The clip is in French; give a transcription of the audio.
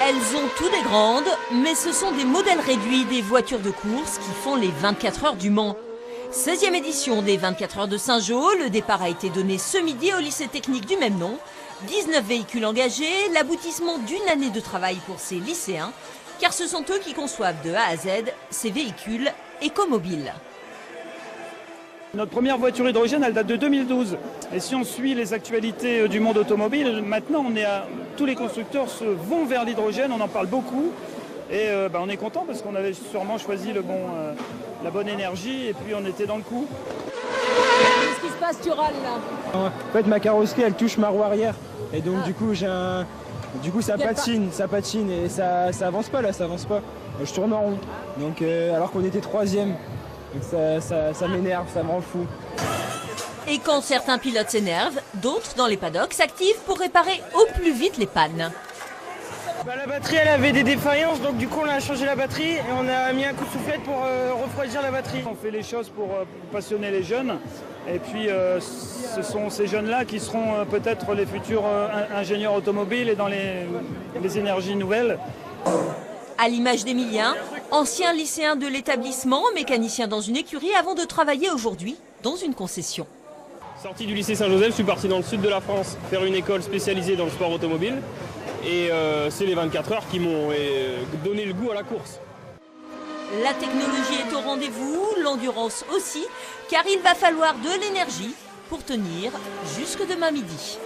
Elles ont tout des grandes, mais ce sont des modèles réduits des voitures de course qui font les 24 heures du Mans. 16e édition des 24 heures de Saint-Jean, le départ a été donné ce midi au lycée technique du même nom. 19 véhicules engagés, l'aboutissement d'une année de travail pour ces lycéens, car ce sont eux qui conçoivent de A à Z ces véhicules écomobiles. Notre première voiture hydrogène, elle date de 2012. Et si on suit les actualités du monde automobile, maintenant tous les constructeurs vont vers l'hydrogène, on en parle beaucoup. Et on est content parce qu'on avait sûrement choisi la bonne énergie et puis on était dans le coup. Qu'est-ce qui se passe, tu râles là? En fait, ma carrosserie, elle touche ma roue arrière. Et donc, du coup, ça patine et ça avance pas là, ça avance pas. Je tourne en rond. Donc, alors qu'on était 3e. Donc ça m'énerve, ça me rend fou. Et quand certains pilotes s'énervent, d'autres dans les paddocks s'activent pour réparer au plus vite les pannes. La batterie elle avait des défaillances, donc du coup on a changé la batterie et on a mis un coup de soufflette pour refroidir la batterie. On fait les choses pour passionner les jeunes et puis ce sont ces jeunes-là qui seront peut-être les futurs ingénieurs automobiles et dans les énergies nouvelles. À l'image d'Emilien, ancien lycéen de l'établissement, mécanicien dans une écurie avant de travailler aujourd'hui dans une concession. Sorti du lycée Saint-Joseph, je suis parti dans le sud de la France faire une école spécialisée dans le sport automobile. Et c'est les 24 heures qui m'ont donné le goût à la course. La technologie est au rendez-vous, l'endurance aussi, car il va falloir de l'énergie pour tenir jusque demain midi.